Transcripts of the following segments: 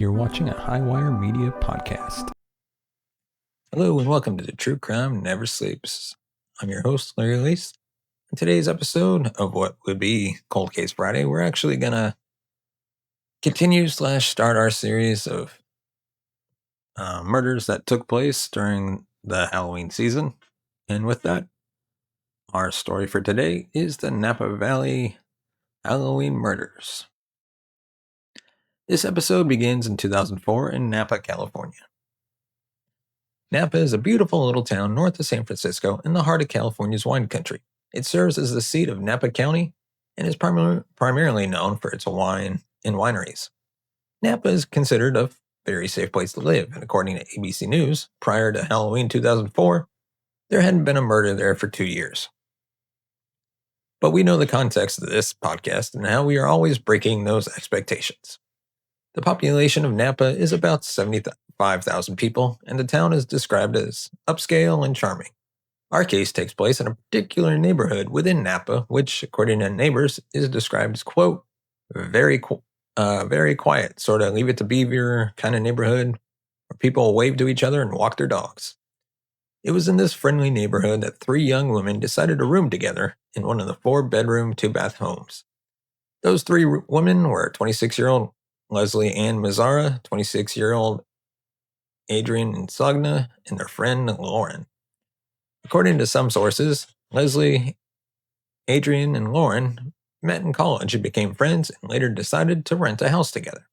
You're watching a Highwire Media podcast. Hello and welcome to the True Crime Never Sleeps. I'm your host, Larry Lease. In today's episode of what would be Cold Case Friday, we're actually going to continue/start our series of murders that took place during the Halloween season. And with that, our story for today is the Napa Valley Halloween murders. This episode begins in 2004 in Napa, California. Napa is a beautiful little town north of San Francisco in the heart of California's wine country. It serves as the seat of Napa County and is primarily known for its wine and wineries. Napa is considered a very safe place to live, and according to ABC News, prior to Halloween 2004, there hadn't been a murder there for 2 years. But we know the context of this podcast and how we are always breaking those expectations. The population of Napa is about 75,000 people, and the town is described as upscale and charming. Our case takes place in a particular neighborhood within Napa, which, according to neighbors, is described as, quote, very quiet, sort of leave it to beaver kind of neighborhood where people wave to each other and walk their dogs. It was in this friendly neighborhood that 3 young women decided to room together in one of the 4-bedroom, 2-bath homes. Those 3 women were 26-year-old Leslie Ann Mazzara, 26-year-old Adriane Insogna, and their friend Lauren. According to some sources, Leslie, Adriane, and Lauren met in college and became friends and later decided to rent a house together.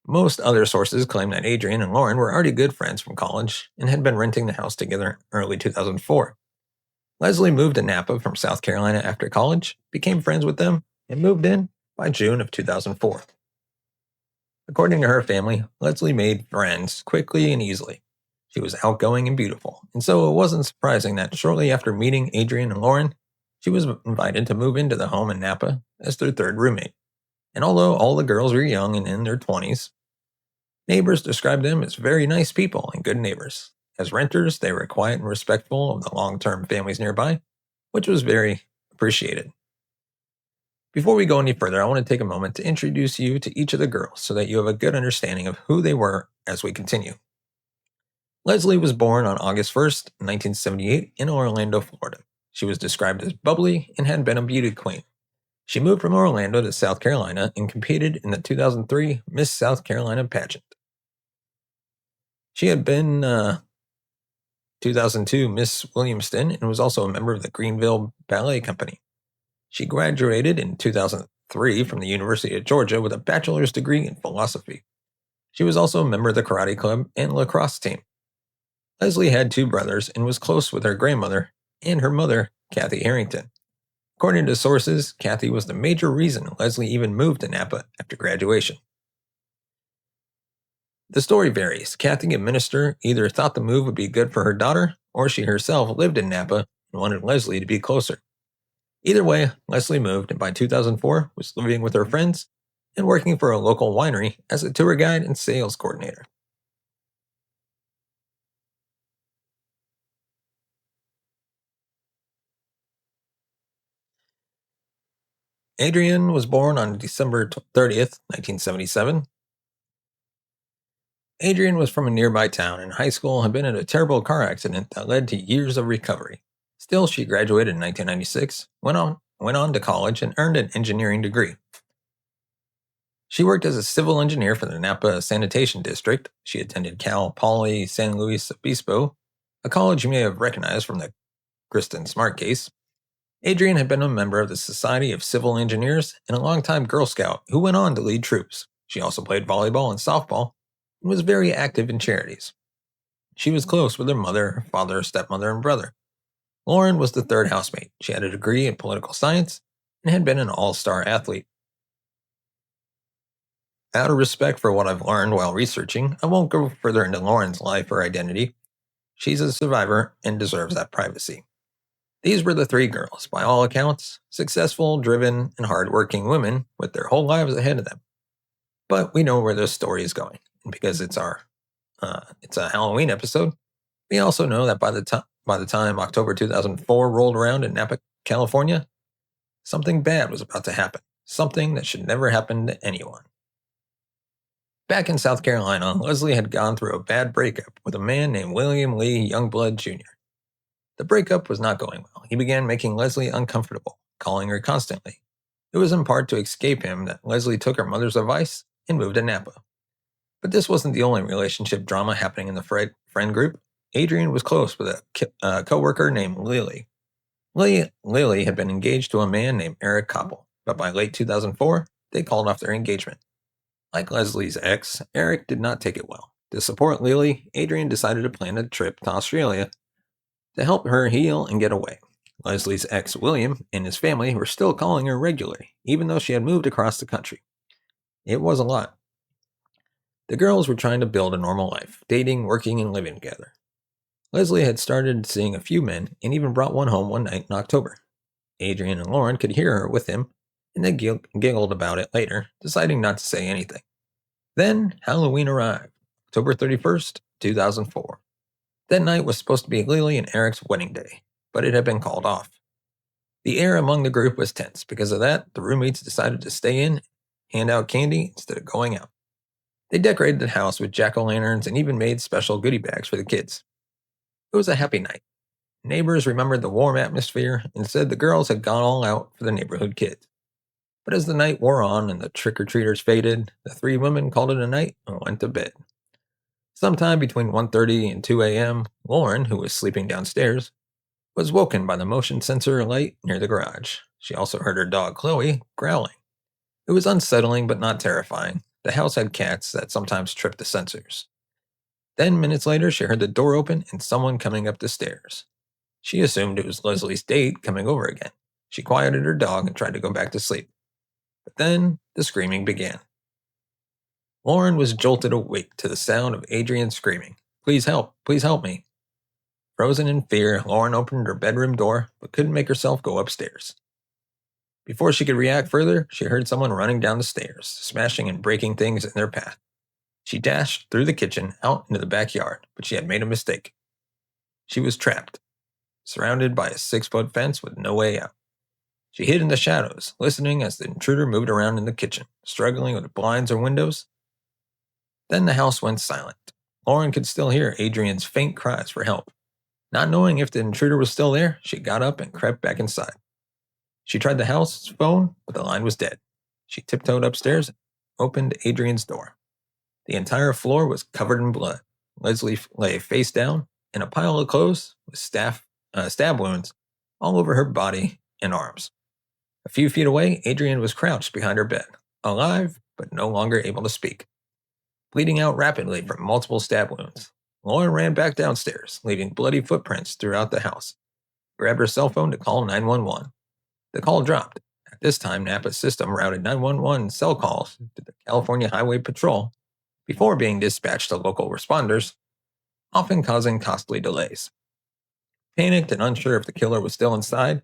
Most other sources claim that Adriane and Lauren were already good friends from college and had been renting the house together early 2004. Leslie moved to Napa from South Carolina after college, became friends with them, and moved in by June of 2004. According to her family, Leslie made friends quickly and easily. She was outgoing and beautiful, and so it wasn't surprising that shortly after meeting Adriane and Lauren, she was invited to move into the home in Napa as their 3rd roommate. And although all the girls were young and in their 20s, neighbors described them as very nice people and good neighbors. As renters, they were quiet and respectful of the long-term families nearby, which was very appreciated. Before we go any further, I want to take a moment to introduce you to each of the girls so that you have a good understanding of who they were as we continue. Leslie was born on August 1st, 1978 in Orlando, Florida. She was described as bubbly and had been a beauty queen. She moved from Orlando to South Carolina and competed in the 2003 Miss South Carolina pageant. She had been 2002 Miss Williamston and was also a member of the Greenville Ballet Company. She graduated in 2003 from the University of Georgia with a bachelor's degree in philosophy. She was also a member of the karate club and lacrosse team. Leslie had 2 brothers and was close with her grandmother and her mother, Kathy Harrington. According to sources, Kathy was the major reason Leslie even moved to Napa after graduation. The story varies. Kathy, a minister, either thought the move would be good for her daughter, or she herself lived in Napa and wanted Leslie to be closer. Either way, Leslie moved and by 2004 was living with her friends and working for a local winery as a tour guide and sales coordinator. Adriane was born on December 30th, 1977. Adriane was from a nearby town and in high school had been in a terrible car accident that led to years of recovery. Still, she graduated in 1996, went on to college, and earned an engineering degree. She worked as a civil engineer for the Napa Sanitation District. She attended Cal Poly San Luis Obispo, a college you may have recognized from the Kristen Smart case. Adriane had been a member of the Society of Civil Engineers and a longtime Girl Scout who went on to lead troops. She also played volleyball and softball and was very active in charities. She was close with her mother, her father, stepmother, and brother. Lauren was the 3rd housemate. She had a degree in political science and had been an all-star athlete. Out of respect for what I've learned while researching, I won't go further into Lauren's life or identity. She's a survivor and deserves that privacy. These were the 3 girls, by all accounts, successful, driven, and hardworking women with their whole lives ahead of them. But we know where this story is going, and because it's a Halloween episode, we also know that by the time October 2004 rolled around in Napa, California, something bad was about to happen, something that should never happen to anyone. Back in South Carolina, Leslie had gone through a bad breakup with a man named William Lee Youngblood Jr. The breakup was not going well. He began making Leslie uncomfortable, calling her constantly. It was in part to escape him that Leslie took her mother's advice and moved to Napa. But this wasn't the only relationship drama happening in the friend group. Adriane was close with a co-worker named Lily. Lily had been engaged to a man named Eric Copple, but by late 2004, they called off their engagement. Like Leslie's ex, Eric did not take it well. To support Lily, Adriane decided to plan a trip to Australia to help her heal and get away. Leslie's ex, William, and his family were still calling her regularly, even though she had moved across the country. It was a lot. The girls were trying to build a normal life, dating, working, and living together. Leslie had started seeing a few men and even brought one home one night in October. Adriane and Lauren could hear her with him, and they giggled about it later, deciding not to say anything. Then Halloween arrived, October 31st, 2004. That night was supposed to be Lily and Eric's wedding day, but it had been called off. The air among the group was tense. Because of that, the roommates decided to stay in, hand out candy instead of going out. They decorated the house with jack-o'-lanterns and even made special goodie bags for the kids. It was a happy night. Neighbors remembered the warm atmosphere and said the girls had gone all out for the neighborhood kids. But as the night wore on and the trick-or-treaters faded, the three women called it a night and went to bed. Sometime between 1:30 and 2 a.m., Lauren, who was sleeping downstairs, was woken by the motion sensor light near the garage. She also heard her dog, Chloe, growling. It was unsettling but not terrifying. The house had cats that sometimes tripped the sensors. Then, minutes later, she heard the door open and someone coming up the stairs. She assumed it was Leslie's date coming over again. She quieted her dog and tried to go back to sleep. But then, the screaming began. Lauren was jolted awake to the sound of Adriane screaming, please help me." Frozen in fear, Lauren opened her bedroom door, but couldn't make herself go upstairs. Before she could react further, she heard someone running down the stairs, smashing and breaking things in their path. She dashed through the kitchen, out into the backyard, but she had made a mistake. She was trapped, surrounded by a 6-foot fence with no way out. She hid in the shadows, listening as the intruder moved around in the kitchen, struggling with blinds or windows. Then the house went silent. Lauren could still hear Adriane's faint cries for help. Not knowing if the intruder was still there, she got up and crept back inside. She tried the house phone, but the line was dead. She tiptoed upstairs and opened Adriane's door. The entire floor was covered in blood. Leslie lay face down in a pile of clothes with stab wounds all over her body and arms. A few feet away, Adriane was crouched behind her bed, alive but no longer able to speak, bleeding out rapidly from multiple stab wounds. Lauren ran back downstairs, leaving bloody footprints throughout the house, grabbed her cell phone to call 911. The call dropped. At this time, Napa's system routed 911 cell calls to the California Highway Patrol before being dispatched to local responders, often causing costly delays. Panicked and unsure if the killer was still inside,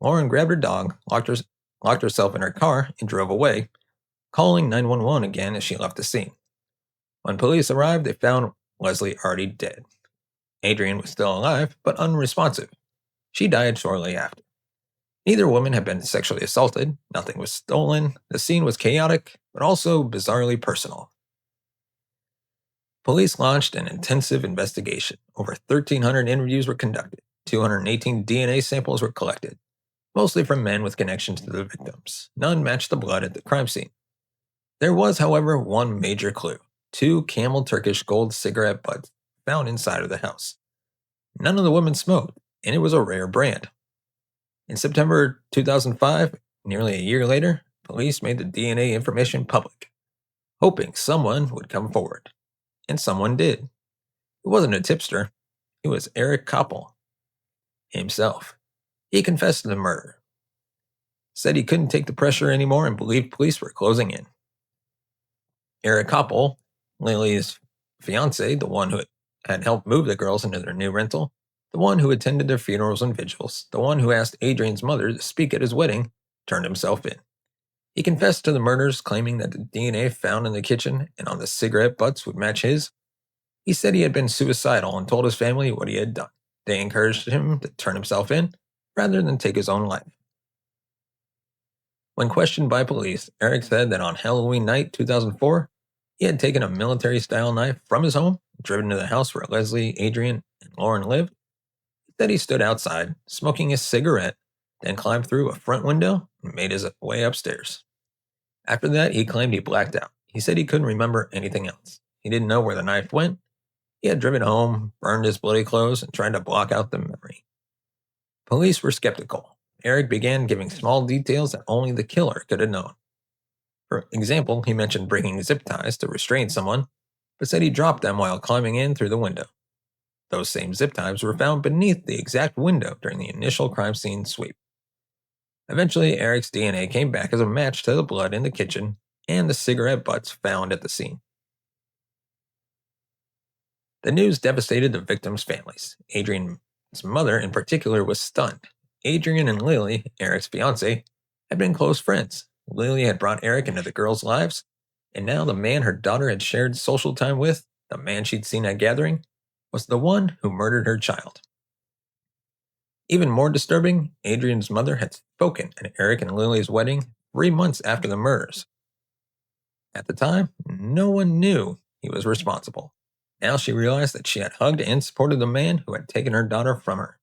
Lauren grabbed her dog, locked herself in her car, and drove away, calling 911 again as she left the scene. When police arrived, they found Leslie already dead. Adriane was still alive, but unresponsive. She died shortly after. Neither woman had been sexually assaulted, nothing was stolen, the scene was chaotic, but also bizarrely personal. Police launched an intensive investigation. Over 1,300 interviews were conducted, 218 DNA samples were collected, mostly from men with connections to the victims. None matched the blood at the crime scene. There was, however, one major clue: 2 Camel Turkish gold cigarette butts found inside of the house. None of the women smoked, and it was a rare brand. In September 2005, nearly a year later, police made the DNA information public, hoping someone would come forward. And someone did. It wasn't a tipster. It was Eric Copple himself. He confessed to the murder, said he couldn't take the pressure anymore and believed police were closing in. Eric Copple, Lily's fiancé, the one who had helped move the girls into their new rental, the one who attended their funerals and vigils, the one who asked Adriane's mother to speak at his wedding, turned himself in. He confessed to the murders, claiming that the DNA found in the kitchen and on the cigarette butts would match his. He said he had been suicidal and told his family what he had done. They encouraged him to turn himself in rather than take his own life. When questioned by police, Eric said that on Halloween night 2004, He had taken a military-style knife from his home, driven to the house where Leslie, Adriane, and Lauren lived. He said he stood outside, smoking a cigarette, then climbed through a front window and made his way upstairs. After that, he claimed he blacked out. He said he couldn't remember anything else. He didn't know where the knife went. He had driven home, burned his bloody clothes, and tried to block out the memory. Police were skeptical. Eric began giving small details that only the killer could have known. For example, he mentioned bringing zip ties to restrain someone, but said he dropped them while climbing in through the window. Those same zip ties were found beneath the exact window during the initial crime scene sweep. Eventually, Eric's DNA came back as a match to the blood in the kitchen and the cigarette butts found at the scene. The news devastated the victims' families. Adriane's mother, in particular, was stunned. Adriane and Lily, Eric's fiancé, had been close friends. Lily had brought Eric into the girls' lives, and now the man her daughter had shared social time with, the man she'd seen at gathering, was the one who murdered her child. Even more disturbing, Adriane's mother had spoken at Eric and Lily's wedding 3 months after the murders. At the time, no one knew he was responsible. Now she realized that she had hugged and supported the man who had taken her daughter from her.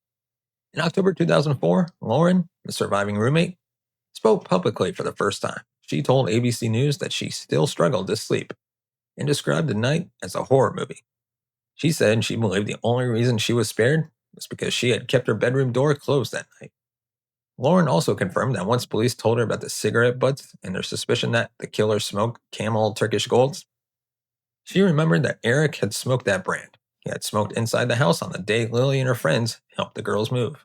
In October 2004, Lauren, the surviving roommate, spoke publicly for the first time. She told ABC News that she still struggled to sleep and described the night as a horror movie. She said she believed the only reason she was spared was because she had kept her bedroom door closed that night. Lauren also confirmed that once police told her about the cigarette butts and their suspicion that the killer smoked Camel Turkish Golds, she remembered that Eric had smoked that brand. He had smoked inside the house on the day Lily and her friends helped the girls move.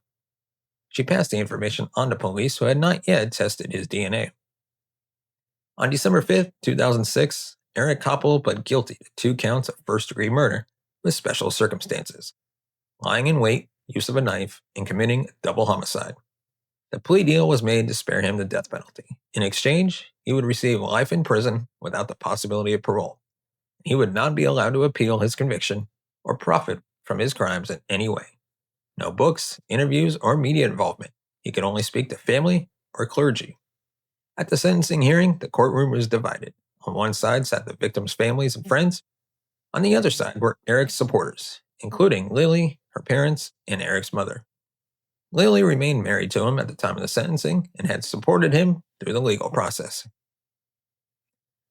She passed the information on to police who had not yet tested his DNA. On December 5, 2006, Eric Copple pled guilty to 2 counts of first-degree murder with special circumstances: lying in wait, use of a knife, and committing double homicide. The plea deal was made to spare him the death penalty. In exchange, he would receive life in prison without the possibility of parole. He would not be allowed to appeal his conviction or profit from his crimes in any way. No books, interviews, or media involvement. He could only speak to family or clergy. At the sentencing hearing, the courtroom was divided. On one side sat the victims' families and friends. On the other side were Eric's supporters, including Lily, her parents, and Eric's mother. Lily remained married to him at the time of the sentencing and had supported him through the legal process.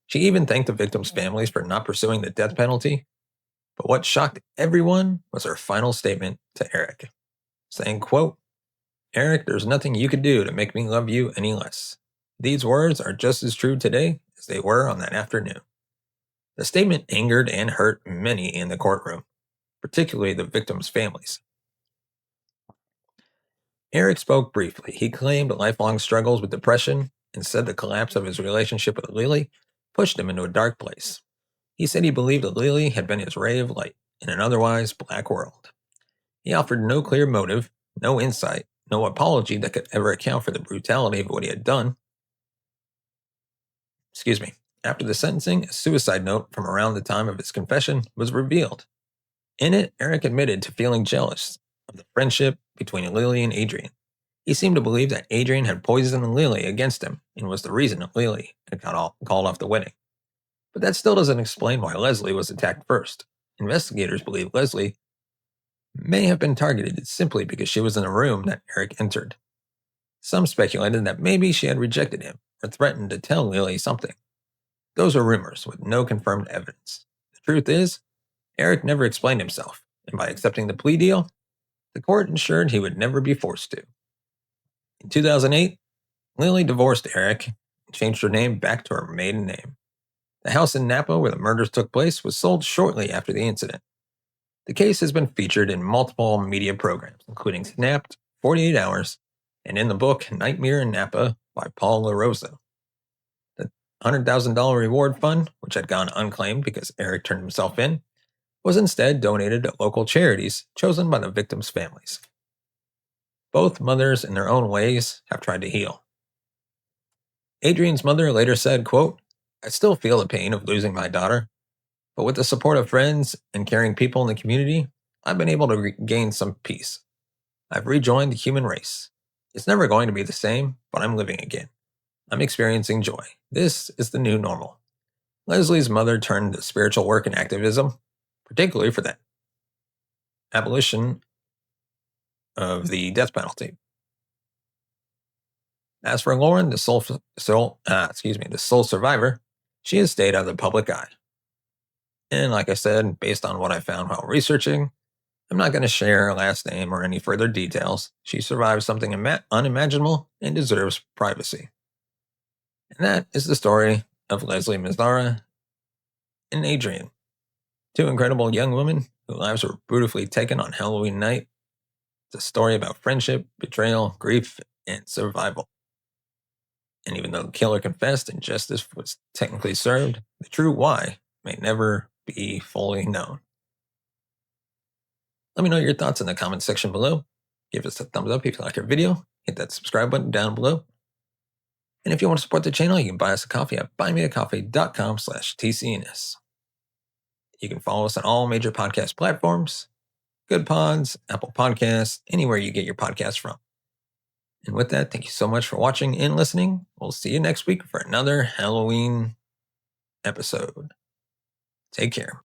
She even thanked the victims' families for not pursuing the death penalty. But what shocked everyone was her final statement to Eric, saying, quote, "Eric, there's nothing you could do to make me love you any less. These words are just as true today as they were on that afternoon." The statement angered and hurt many in the courtroom, particularly the victims' families. Eric spoke briefly. He claimed lifelong struggles with depression and said the collapse of his relationship with Lily pushed him into a dark place. He said he believed that Lily had been his ray of light in an otherwise black world. He offered no clear motive, no insight, no apology that could ever account for the brutality of what he had done. After the sentencing, a suicide note from around the time of his confession was revealed. In it, Eric admitted to feeling jealous of the friendship between Lily and Adriane. He seemed to believe that Adriane had poisoned Lily against him and was the reason that Lily had called off the wedding. But that still doesn't explain why Leslie was attacked first. Investigators believe Leslie may have been targeted simply because she was in the room that Eric entered. Some speculated that maybe she had rejected him or threatened to tell Lily something. Those are rumors with no confirmed evidence. The truth is, Eric never explained himself, and by accepting the plea deal, the court ensured he would never be forced to. In 2008, Lily divorced Eric and changed her name back to her maiden name. The house in Napa where the murders took place was sold shortly after the incident. The case has been featured in multiple media programs, including Snapped, 48 Hours, and in the book Nightmare in Napa by Paul LaRosa. The $100,000 reward fund, which had gone unclaimed because Eric turned himself in, was instead donated to local charities chosen by the victims' families. Both mothers, in their own ways, have tried to heal. Adriane's mother later said, quote, "I still feel the pain of losing my daughter, but with the support of friends and caring people in the community, I've been able to regain some peace. I've rejoined the human race. It's never going to be the same, but I'm living again. I'm experiencing joy. This is the new normal." Leslie's mother turned to spiritual work and activism, particularly for the abolition of the death penalty. As for Lauren, the sole survivor, she has stayed out of the public eye. And like I said, based on what I found while researching, I'm not going to share her last name or any further details. She survived something unimaginable and deserves privacy. And that is the story of Leslie Mazzara and Adriane, two incredible young women whose lives were brutally taken on Halloween night. It's a story about friendship, betrayal, grief, and survival. And even though the killer confessed and justice was technically served, the true why may never be fully known. Let me know your thoughts in the comments section below. Give us a thumbs up if you like our video. Hit that subscribe button down below. And if you want to support the channel, you can buy us a coffee at buymeacoffee.com/TCNS. You can follow us on all major podcast platforms, Good Pods, Apple Podcasts, anywhere you get your podcasts from. And with that, thank you so much for watching and listening. We'll see you next week for another Halloween episode. Take care.